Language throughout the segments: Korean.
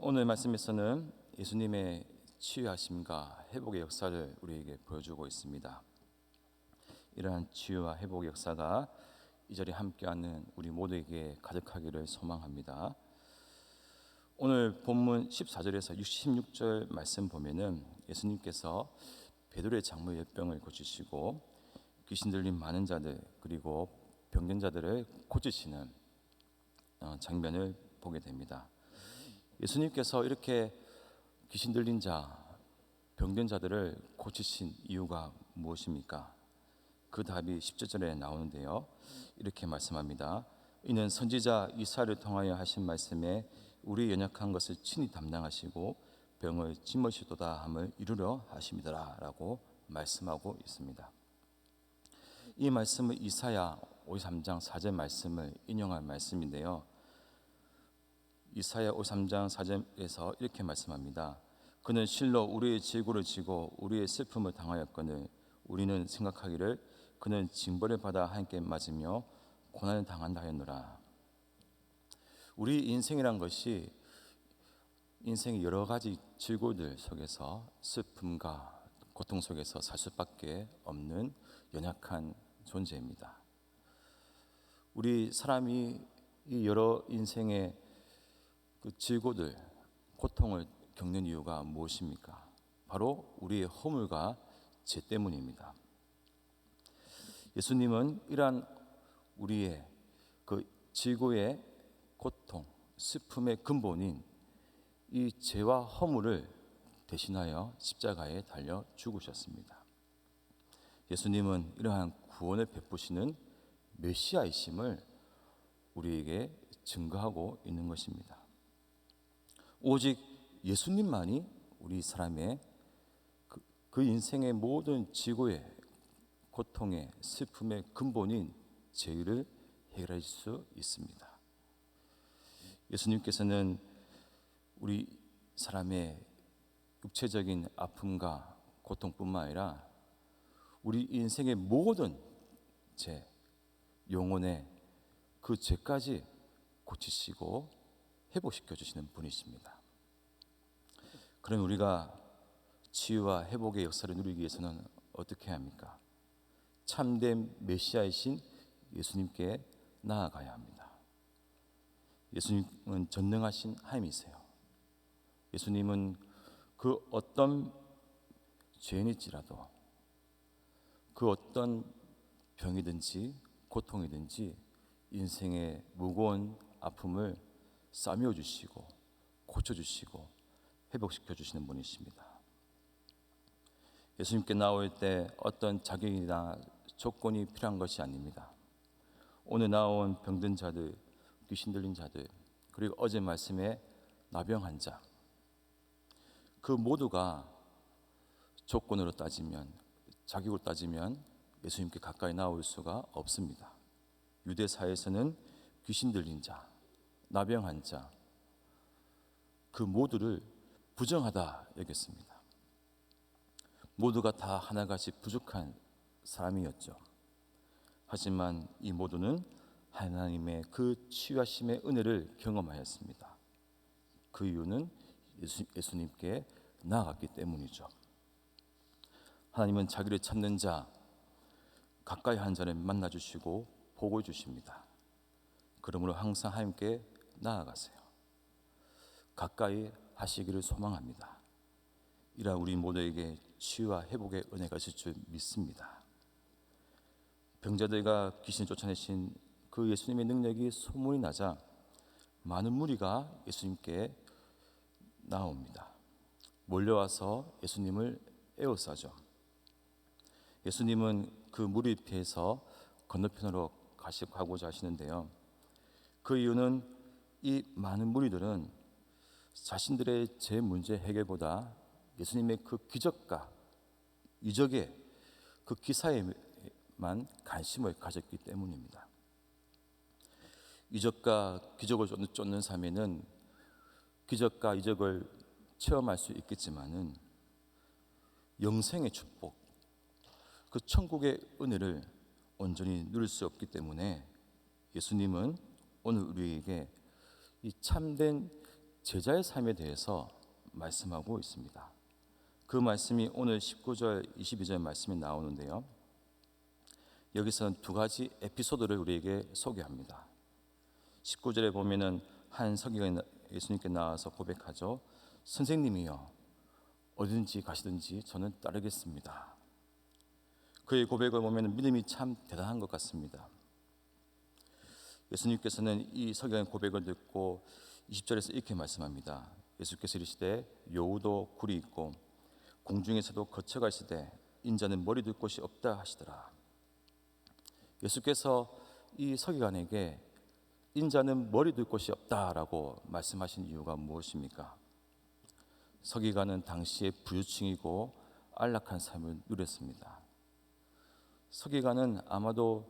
오늘 말씀에서는 예수님의 치유하심과 회복의 역사를 우리에게 보여주고 있습니다. 이러한 치유와 회복의 역사가 이 자리에 함께하는 우리 모두에게 가득하기를 소망합니다. 오늘 본문 14절에서 16절 말씀 보면은 예수님께서 베드로의 장모의 열병을 고치시고 귀신 들린 많은 자들 그리고 병든 자들을 고치시는 장면을 보게 됩니다. 예수님께서 이렇게 귀신 들린 자, 병든 자들을 고치신 이유가 무엇입니까? 그 답이 10절에 나오는데요. 이렇게 말씀합니다. 이는 선지자 이사야를 통하여 하신 말씀에 우리 연약한 것을 친히 담당하시고 병을 짊으시도다 함을 이루려 하심이더라 라고 말씀하고 있습니다. 이 말씀은 이사야 53장 4절 말씀을 인용한 말씀인데요. 이사야 53장 4절에서 이렇게 말씀합니다. 그는 실로 우리의 질고를 지고 우리의 슬픔을 당하였거늘 우리는 생각하기를 그는 징벌을 받아 하나님께 맞으며 고난을 당한다 하였노라. 우리 인생이란 것이 인생의 여러 가지 질고들 속에서 슬픔과 고통 속에서 살 수밖에 없는 연약한 존재입니다. 우리 사람이 이 여러 인생의 그 질고들, 고통을 겪는 이유가 무엇입니까? 바로 우리의 허물과 죄 때문입니다. 예수님은 이러한 우리의 그 질고의 고통, 슬픔의 근본인 이 죄와 허물을 대신하여 십자가에 달려 죽으셨습니다. 예수님은 이러한 구원을 베푸시는 메시아이심을 우리에게 증거하고 있는 것입니다. 오직 예수님만이 우리 사람의 그 인생의 모든 지고의 고통의 슬픔의 근본인 죄를 해결할 수 있습니다. 예수님께서는 우리 사람의 육체적인 아픔과 고통뿐만 아니라 우리 인생의 모든 죄, 영혼의 그 죄까지 고치시고 회복시켜 주시는 분이십니다. 그럼 우리가 치유와 회복의 역사를 누리기 위해서는 어떻게 해야 합니까? 참된 메시아이신 예수님께 나아가야 합니다. 예수님은 전능하신 하나님이세요. 예수님은 그 어떤 죄인일지라도 그 어떤 병이든지 고통이든지 인생의 무거운 아픔을 싸매어 주시고 고쳐주시고 회복시켜 주시는 분이십니다. 예수님께 나올 때 어떤 자격이나 조건이 필요한 것이 아닙니다. 오늘 나온 병든 자들, 귀신 들린 자들, 그리고 어제 말씀에 나병 환자, 그 모두가 조건으로 따지면, 자격으로 따지면 예수님께 가까이 나올 수가 없습니다. 유대 사회에서는 귀신 들린 자, 나병 환자, 그 모두를 부정하다 여겼습니다. 모두가 다 하나같이 부족한 사람이었죠. 하지만 이 모두는 하나님의 그 치유하심의 은혜를 경험하였습니다. 그 이유는 예수님께 나아갔기 때문이죠. 하나님은 자기를 찾는 자, 가까이 한 자를 만나주시고 복을 주십니다. 그러므로 항상 하나님께 나아가세요. 가까이 하시기를 소망합니다. 이러한 우리 모두에게 치유와 회복의 은혜가 있을 줄 믿습니다. 병자들과 귀신을 쫓아내신 그 예수님의 능력이 소문이 나자 많은 무리가 예수님께 나옵니다. 몰려와서 예수님을 에워싸죠. 예수님은 그 무리 피해서 건너편으로 가고자 하시는데요. 그 이유는 이 많은 무리들은 자신들의 죄 문제 해결보다 예수님의 그 기적과 이적의 그 기사에만 관심을 가졌기 때문입니다. 이적과 기적을 쫓는 삶에는 기적과 이적을 체험할 수 있겠지만은 영생의 축복, 그 천국의 은혜를 온전히 누릴 수 없기 때문에 예수님은 오늘 우리에게 이 참된 제자의 삶에 대해서 말씀하고 있습니다. 그 말씀이 오늘 19절, 22절 말씀이 나오는데요. 여기서는 두 가지 에피소드를 우리에게 소개합니다. 19절에 보면은 한 서기관이 예수님께 나와서 고백하죠. 선생님이여, 어디든지 가시든지 저는 따르겠습니다. 그의 고백을 보면 믿음이 참 대단한 것 같습니다. 예수님께서는 이 서기관의 고백을 듣고 20절에서 이렇게 말씀합니다. 예수께서 이르시되 여우도 굴이 있고 공중에서도 거처가 있으되 인자는 머리 둘 곳이 없다 하시더라. 예수께서 이 서기관에게 인자는 머리 둘 곳이 없다라고 말씀하신 이유가 무엇입니까? 서기관은 당시의 부유층이고 안락한 삶을 누렸습니다. 서기관은 아마도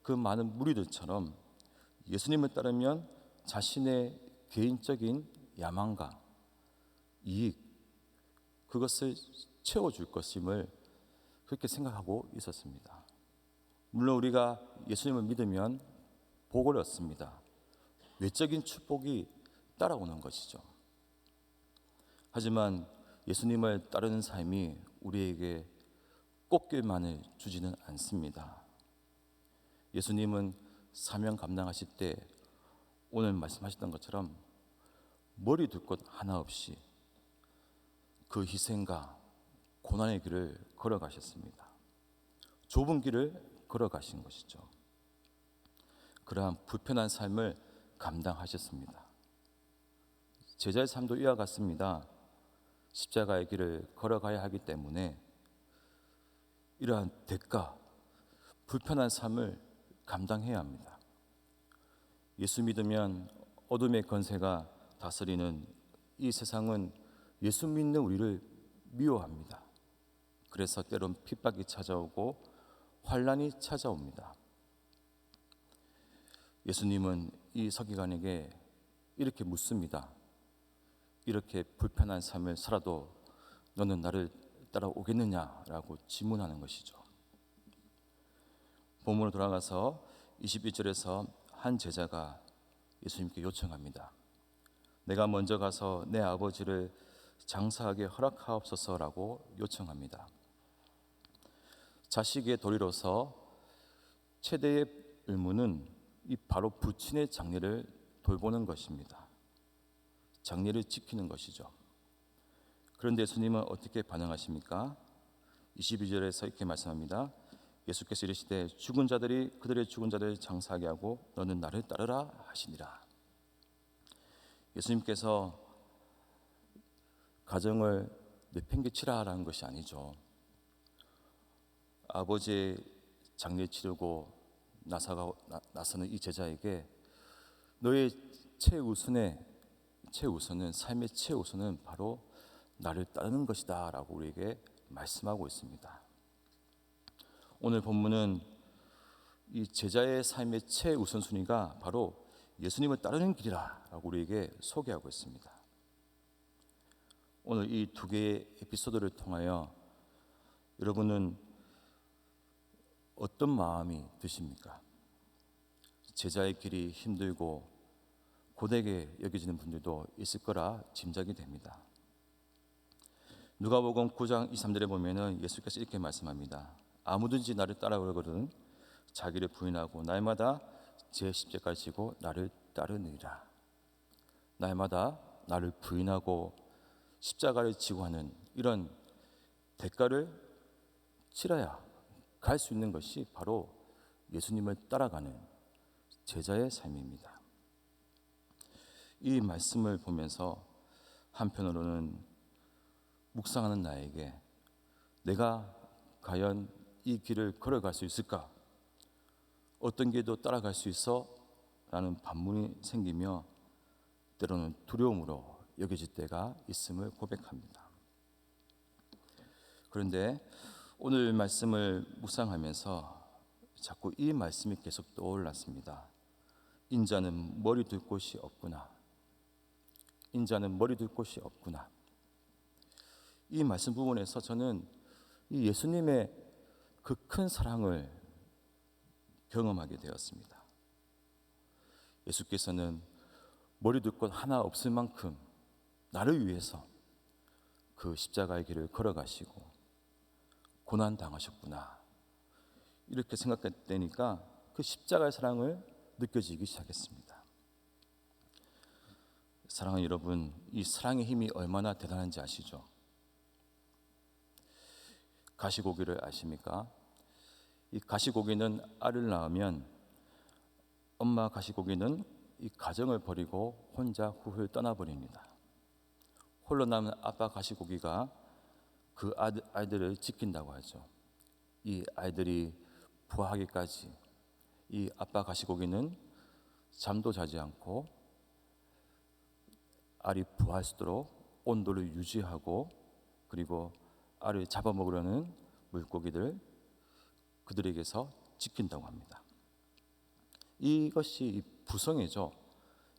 그 많은 무리들처럼 예수님을 따르면 자신의 개인적인 야망과 이익, 그것을 채워줄 것임을 그렇게 생각하고 있었습니다. 물론 우리가 예수님을 믿으면 복을 얻습니다. 외적인 축복이 따라오는 것이죠. 하지만 예수님을 따르는 삶이 우리에게 꽃길만을 주지는 않습니다. 예수님은 사명 감당하실 때 오늘 말씀하셨던 것처럼 머리 둘 곳 하나 없이 그 희생과 고난의 길을 걸어가셨습니다. 좁은 길을 걸어가신 것이죠. 그러한 불편한 삶을 감당하셨습니다. 제자의 삶도 이와 같습니다. 십자가의 길을 걸어가야 하기 때문에 이러한 대가, 불편한 삶을 감당해야 합니다. 예수 믿으면 어둠의 권세가 다스리는 이 세상은 예수 믿는 우리를 미워합니다. 그래서 때론 핍박이 찾아오고 환난이 찾아옵니다. 예수님은 이 서기관에게 이렇게 묻습니다. 이렇게 불편한 삶을 살아도 너는 나를 따라오겠느냐라고 질문하는 것이죠. 본문으로 돌아가서 21절에서 한 제자가 예수님께 요청합니다. 내가 먼저 가서 내 아버지를 장사하게 허락하옵소서라고 요청합니다. 자식의 도리로서 최대의 의무는 이 바로 부친의 장례를 돌보는 것입니다. 장례를 지키는 것이죠. 그런데 예수님은 어떻게 반응하십니까? 22절에서 이렇게 말씀합니다. 예수께서 이르시되 죽은 자들이 그들의 죽은 자들을 장사하게 하고 너는 나를 따르라 하시니라. 예수님께서 가정을 내팽개치라라는 것이 아니죠. 아버지의 장례 치르고 나서는 이 제자에게 너의 최우선은 삶의 최우선은 바로 나를 따르는 것이다 라고 우리에게 말씀하고 있습니다. 오늘 본문은 이 제자의 삶의 최우선순위가 바로 예수님을 따르는 길이라 라고 우리에게 소개하고 있습니다. 오늘 이 두 개의 에피소드를 통하여 여러분은 어떤 마음이 드십니까? 제자의 길이 힘들고 고되게 여겨지는 분들도 있을 거라 짐작이 됩니다. 누가복음 9장 23절에 보면은 예수께서 이렇게 말씀합니다. 아무든지 나를 따라오거든 자기를 부인하고 날마다 제 십자가를 지고 나를 따르느니라. 날마다 나를 부인하고 십자가를 지고 하는 이런 대가를 치러야 갈 수 있는 것이 바로 예수님을 따라가는 제자의 삶입니다. 이 말씀을 보면서 한편으로는 묵상하는 나에게 내가 과연 이 길을 걸어갈 수 있을까? 어떤 길도 따라갈 수 있어? 라는 반문이 생기며 때로는 두려움으로 여겨질 때가 있음을 고백합니다. 그런데 오늘 말씀을 묵상하면서 자꾸 이 말씀이 계속 떠올랐습니다. 인자는 머리 둘 곳이 없구나. 인자는 머리 둘 곳이 없구나. 이 말씀 부분에서 저는 이 예수님의 그 큰 사랑을 경험하게 되었습니다. 예수께서는 머리 둘 곳 하나 없을 만큼 나를 위해서 그 십자가의 길을 걸어가시고 고난 당하셨구나, 이렇게 생각했다니까 그 십자가의 사랑을 느껴지기 시작했습니다. 사랑하는 여러분, 이 사랑의 힘이 얼마나 대단한지 아시죠? 가시고기를 아십니까? 이 가시고기는 알을 낳으면 엄마 가시고기는 이 가정을 버리고 혼자 훌훌 떠나버립니다. 홀로 남은 아빠 가시고기가 그 아이들을 지킨다고 하죠. 이 아이들이 부화하기까지 이 아빠 가시고기는 잠도 자지 않고 알이 부화할 수 있도록 온도를 유지하고, 그리고 알을 잡아먹으려는 물고기들 그들에게서 지킨다고 합니다. 이것이 부성애죠.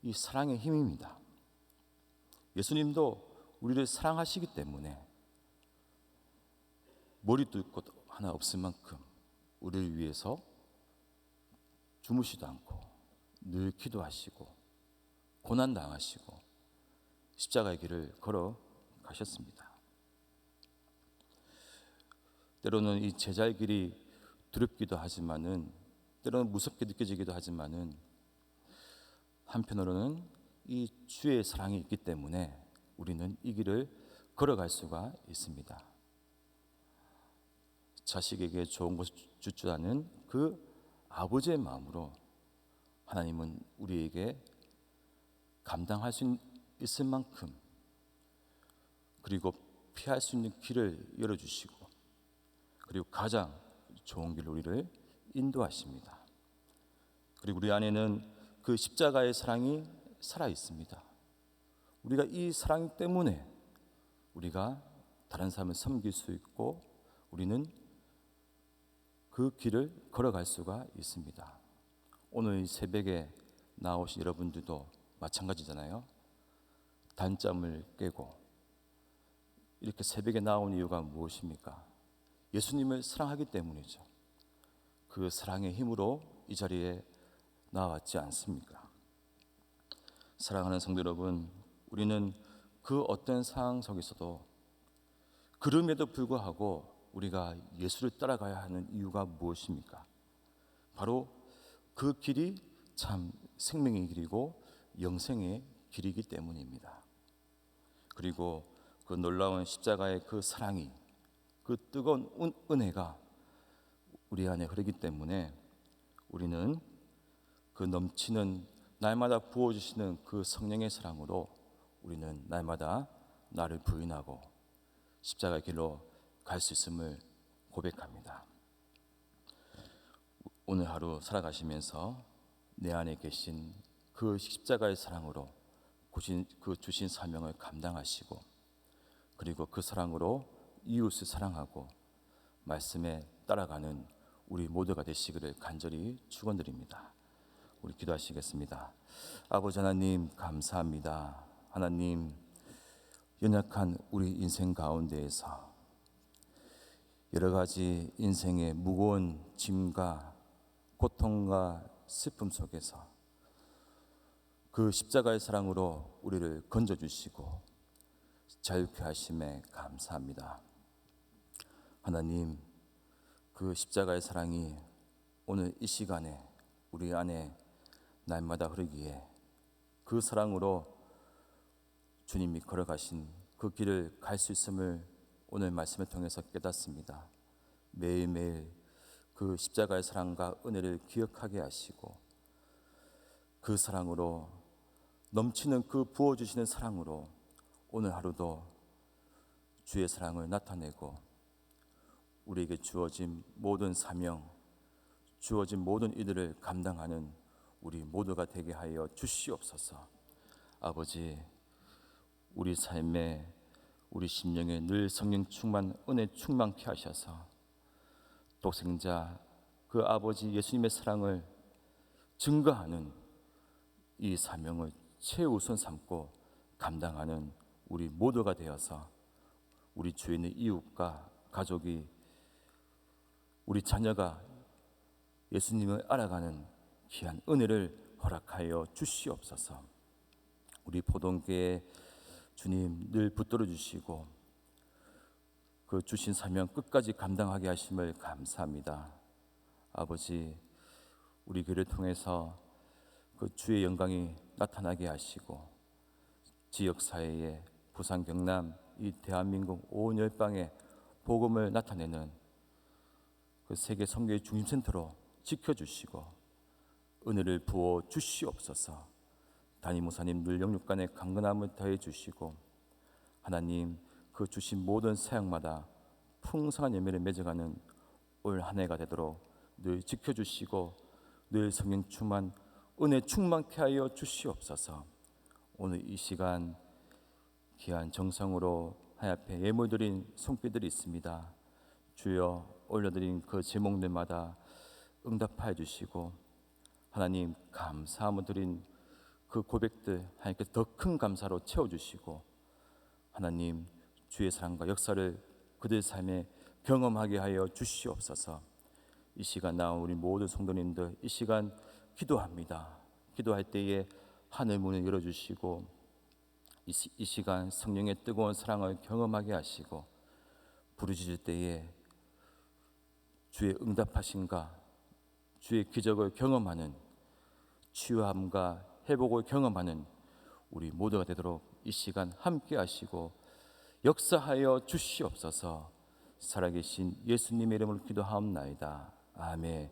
이 사랑의 힘입니다. 예수님도 우리를 사랑하시기 때문에 머리도 있고 하나 없을 만큼 우리를 위해서 주무시도 않고 늘 기도하시고 고난 당하시고 십자가의 길을 걸어 가셨습니다. 때로는 이 제자의 길이 두렵기도 하지만은, 때로는 무섭게 느껴지기도 하지만은, 한편으로는 이 주의 사랑이 있기 때문에 우리는 이 길을 걸어갈 수가 있습니다. 자식에게 좋은 것을 줄 줄 아는 그 아버지의 마음으로 하나님은 우리에게 감당할 수 있을 만큼, 그리고 피할 수 있는 길을 열어주시고, 그리고 가장 좋은 길로 우리를 인도하십니다. 그리고 우리 안에는 그 십자가의 사랑이 살아 있습니다. 우리가 이 사랑 때문에 우리가 다른 사람을 섬길 수 있고, 우리는 그 길을 걸어갈 수가 있습니다. 오늘 새벽에 나오신 여러분들도 마찬가지잖아요. 단잠을 깨고 이렇게 새벽에 나온 이유가 무엇입니까? 예수님을 사랑하기 때문이죠. 그 사랑의 힘으로 이 자리에 나왔지 않습니까? 사랑하는 성도 여러분, 우리는 그 어떤 상황 속에서도 그럼에도 불구하고 우리가 예수를 따라가야 하는 이유가 무엇입니까? 바로 그 길이 참 생명의 길이고 영생의 길이기 때문입니다. 그리고 그 놀라운 십자가의 그 사랑이, 그 뜨거운 은혜가 우리 안에 흐르기 때문에 우리는 그 넘치는 날마다 부어주시는 그 성령의 사랑으로 우리는 날마다 나를 부인하고 십자가의 길로 갈 수 있음을 고백합니다. 오늘 하루 살아가시면서 내 안에 계신 그 십자가의 사랑으로 주신 사명을 감당하시고, 그리고 그 사랑으로 이웃을 사랑하고 말씀에 따라가는 우리 모두가 되시기를 간절히 축원드립니다. 우리 기도하시겠습니다. 아버지 하나님, 감사합니다. 하나님, 연약한 우리 인생 가운데에서 여러 가지 인생의 무거운 짐과 고통과 슬픔 속에서 그 십자가의 사랑으로 우리를 건져주시고 자유케 하심에 감사합니다. 하나님, 그 십자가의 사랑이 오늘 이 시간에 우리 안에 날마다 흐르기에 그 사랑으로 주님이 걸어가신 그 길을 갈 수 있음을 오늘 말씀을 통해서 깨닫습니다. 매일매일 그 십자가의 사랑과 은혜를 기억하게 하시고, 그 사랑으로 넘치는 그 부어주시는 사랑으로 오늘 하루도 주의 사랑을 나타내고 우리에게 주어진 모든 사명, 주어진 모든 일들을 감당하는 우리 모두가 되게 하여 주시옵소서. 아버지, 우리 삶에 우리 심령에 늘 성령 충만, 은혜 충만케 하셔서 독생자 그 아버지 예수님의 사랑을 증거하는 이 사명을 최우선 삼고 감당하는 우리 모두가 되어서 우리 주위에 있는 이웃과 가족이, 우리 자녀가 예수님을 알아가는 귀한 은혜를 허락하여 주시옵소서. 우리 포동교회 주님 늘 붙들어 주시고 그 주신 사명 끝까지 감당하게 하심을 감사합니다. 아버지, 우리 교회를 통해서 그 주의 영광이 나타나게 하시고 지역사회에 부산, 경남, 이 대한민국 온 열방에 복음을 나타내는 그 세계 선교의 중심센터로 지켜주시고 은혜를 부어 주시옵소서. 담임 목사님 늘 영육간에 강건함을 더해 주시고 하나님 그 주신 모든 사역마다 풍성한 열매를 맺어가는 올 한 해가 되도록 늘 지켜주시고 늘 성령 충만 은혜 충만케 하여 주시옵소서. 오늘 이 시간 귀한 정성으로 하나님 앞에 예물드린 손길들이 있습니다. 주여 올려드린 그 제목들마다 응답하여 주시고 하나님 감사함을 드린 그 고백들 하나님께서 더 큰 감사로 채워주시고 하나님 주의 사랑과 역사를 그들 삶에 경험하게 하여 주시옵소서. 이 시간 나온 우리 모든 성도님들 이 시간 기도합니다. 기도할 때에 하늘 문을 열어주시고 이 시간 성령의 뜨거운 사랑을 경험하게 하시고 부르짖을 때에 주의 응답하신가 주의 기적을 경험하는 치유함과 회복을 경험하는 우리 모두가 되도록 이 시간 함께 하시고 역사하여 주시옵소서. 살아계신 예수님의 이름으로 기도하옵나이다. 아멘.